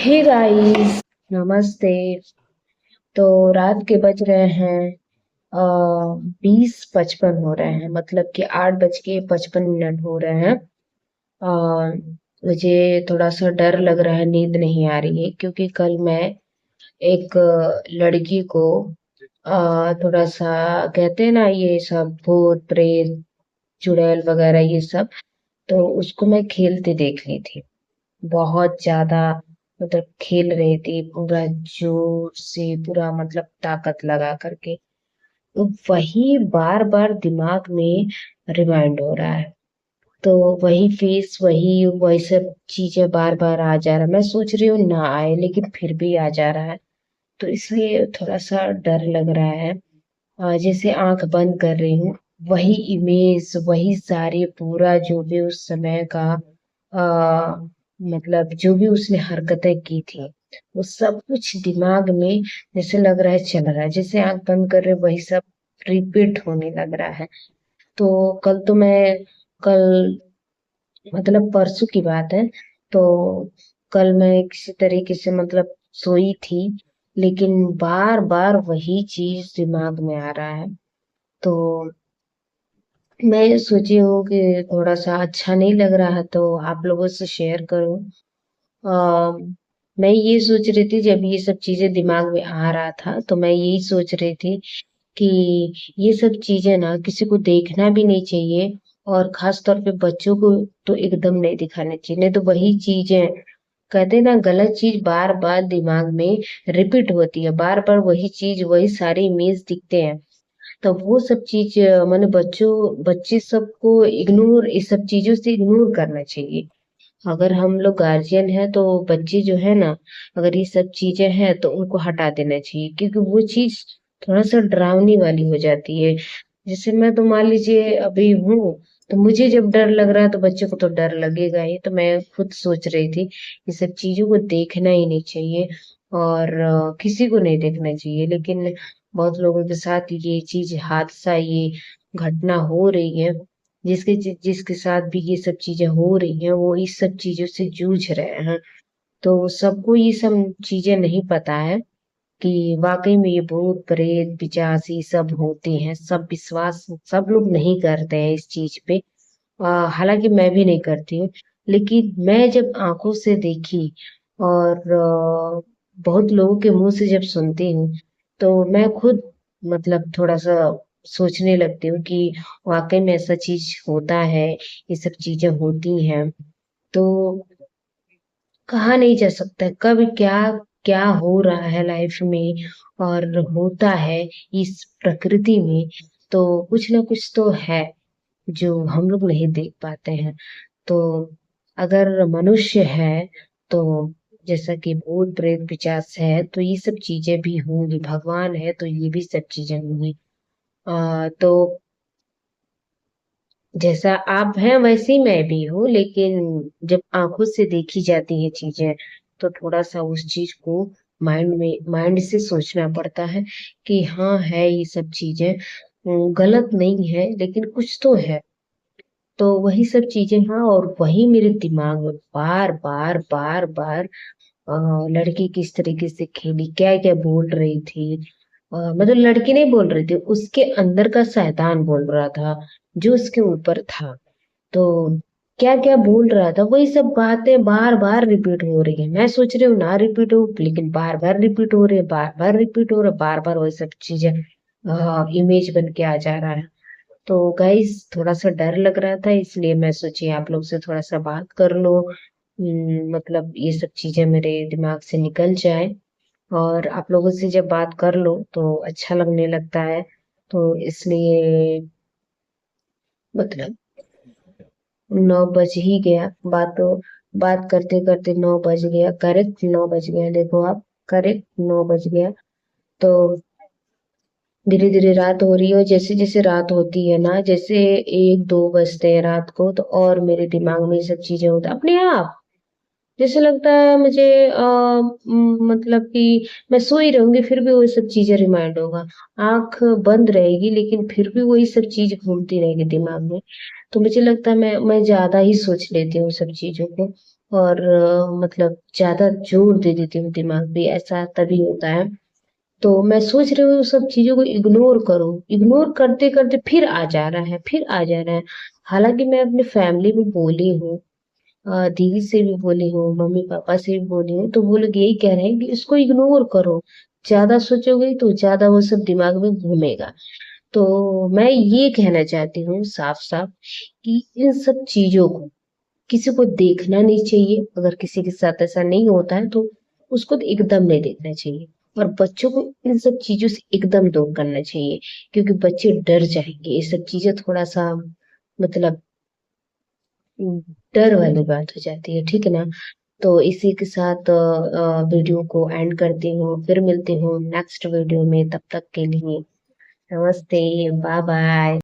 Hey guys, नमस्ते। तो रात के बज रहे हैं 20:55 हो रहे हैं, मतलब कि 8:55 हो रहे हैं। मुझे थोड़ा सा डर लग रहा है, नींद नहीं आ रही है क्योंकि कल मैं एक लड़की को थोड़ा सा कहते हैं ना, ये सब भूत प्रेत चुड़ैल वगैरह ये सब। तो उसको मैं खेलते देख ली थी, बहुत ज्यादा। मतलब खेल रही थी पूरा जोर से, पूरा मतलब ताकत लगा करके। तो वही बार बार दिमाग में रिमाइंड हो रहा है। तो वही फेस, वही सब चीजें बार बार आ जा रहा है। मैं सोच रही हूँ ना आए, लेकिन फिर भी आ जा रहा है। तो इसलिए थोड़ा सा डर लग रहा है। जैसे आंख बंद कर रही हूँ, वही इमेज, वही सारे पूरा जो भी उस समय का मतलब जो भी उसने हरकतें की थी, वो सब कुछ दिमाग में जैसे लग रहा है चल रहा है। जैसे आंख बंद कर रहे वही सब रिपीट होने लग रहा है। तो कल मतलब परसों की बात है। तो कल मैं किसी तरीके से मतलब सोई थी, लेकिन बार बार वही चीज दिमाग में आ रहा है। तो मैं सोची हूँ कि थोड़ा सा अच्छा नहीं लग रहा है तो आप लोगों से शेयर करूँ। मैं ये सोच रही थी, जब ये सब चीजें दिमाग में आ रहा था तो मैं यही सोच रही थी कि ये सब चीजें ना किसी को देखना भी नहीं चाहिए, और खास तौर पे बच्चों को तो एकदम नहीं दिखाना चाहिए। नहीं तो वही चीजें, कहते हैं ना, गलत चीज बार बार दिमाग में रिपीट होती है, बार बार वही चीज, वही सारे इमेज दिखते हैं। तो वो सब चीज मैंने बच्चे सबको इग्नोर, इस सब चीजों से इग्नोर करना चाहिए। अगर हम लोग गार्जियन है तो बच्चे जो है ना, अगर ये सब चीजें हैं तो उनको हटा देना चाहिए, क्योंकि वो चीज थोड़ा सा डरावनी वाली हो जाती है। जैसे मैं तो मान लीजिए अभी हूँ, तो मुझे जब डर लग रहा है तो बच्चे को तो डर लगेगा ही। तो मैं खुद सोच रही थी ये सब चीजों को देखना ही नहीं चाहिए, और किसी को नहीं देखना चाहिए। लेकिन बहुत लोगों के साथ ये चीज, हादसा, ये घटना हो रही है। जिसके साथ भी ये सब चीजें हो रही हैं, वो इस सब चीजों से जूझ रहे हैं। तो सबको ये सब चीजें नहीं पता है कि वाकई में ये भूत प्रेत पिशाच ये सब होते हैं। सब विश्वास सब लोग नहीं करते हैं इस चीज पे। हालांकि मैं भी नहीं करती हूँ, लेकिन मैं जब आंखों से देखी और बहुत लोगों के मुंह से जब सुनती हूँ, तो मैं खुद मतलब थोड़ा सा सोचने लगती हूँ कि वाकई में ऐसा चीज होता है, ये सब चीजें होती हैं। तो कहा नहीं जा सकता कब क्या क्या हो रहा है लाइफ में, और होता है इस प्रकृति में। तो कुछ ना कुछ तो है जो हम लोग नहीं देख पाते हैं। तो अगर मनुष्य है तो, जैसा कि भूत प्रेत पिशाच है, तो ये सब चीजें भी होंगी। भगवान है तो ये भी सब चीजें होंगी। तो जैसा आप हैं वैसे ही मैं भी हूँ, लेकिन जब आंखों से देखी जाती है चीजें, तो थोड़ा सा उस चीज को माइंड से सोचना पड़ता है कि हाँ है ये सब चीजें, गलत नहीं है लेकिन कुछ तो है। तो वही सब चीजें, हाँ, और वही मेरे दिमाग में बार बार बार बार लड़की किस तरीके से खेली, क्या क्या बोल रही थी। मतलब लड़की नहीं बोल रही थी, उसके अंदर का शैतान बोल रहा था जो उसके ऊपर था। तो क्या क्या बोल रहा था, वही सब बातें बार बार रिपीट हो रही है। मैं सोच रही हूँ ना रिपीट हो, लेकिन बार बार रिपीट हो रही है, बार बार रिपीट हो रहा है, बार बार वही सब चीजें इमेज बन के आ जा रहा है। तो गाइस, थोड़ा सा डर लग रहा था, इसलिए मैं सोची आप लोग से थोड़ा सा बात कर लो। मतलब ये सब चीजें मेरे दिमाग से निकल जाए। और आप लोगों से जब बात कर लो तो अच्छा लगने लगता है। तो इसलिए मतलब 9 बज ही गया, बात करते करते 9 बज गया, करेक्ट 9 बज गया। देखो आप, करेक्ट 9 बज गया। तो धीरे धीरे रात हो रही है, और जैसे जैसे रात होती है ना, जैसे 1-2 बजते हैं रात को, तो और मेरे दिमाग में ये सब चीजें होती अपने आप। जैसे लगता है मुझे मतलब कि मैं सोई रहूंगी फिर भी वही सब चीजें रिमाइंड होगा। आंख बंद रहेगी लेकिन फिर भी वही सब चीज घूमती रहेगी दिमाग में। तो मुझे लगता है मैं ज्यादा ही सोच लेती हूँ सब चीजों को। और मतलब ज़्यादा जोर दे देती हूँ दिमाग पे, ऐसा तभी होता है। तो मैं सोच रही हूँ सब चीज़ों को इग्नोर करूँ, इग्नोर करते-करते फिर आ जा रहा है, फिर आ जा रहा है। हालाँकि मैं अपनी फैमिली में बोली हूँ, दीदी से भी बोली हूँ, मम्मी-पापा से भी बोली हूँ, तो वो लोग यही कह रहे हैं कि इसको इग्नोर करो, ज़्यादा सोचोगे तो ज़्यादा वो सब दिमाग में घूमेगा। तो मैं ये कहना चाहती हूँ साफ-साफ कि इन सब चीज़ों को किसी को देखना नहीं चाहिए। अगर किसी के साथ ऐसा नहीं होता है तो उसको तो एकदम नहीं देखना चाहिए, और बच्चों को इन सब चीज़ों से एकदम दूर करना चाहिए, क्योंकि बच्चे डर जाएँगे। ये सब चीज़ें थोड़ा-सा मतलब उम, डर वाली बात हो जाती है, ठीक है ना? तो इसी के साथ वीडियो को एंड करती हूँ, फिर मिलती हूँ नेक्स्ट वीडियो में, तब तक के लिए नमस्ते, बाय बाय।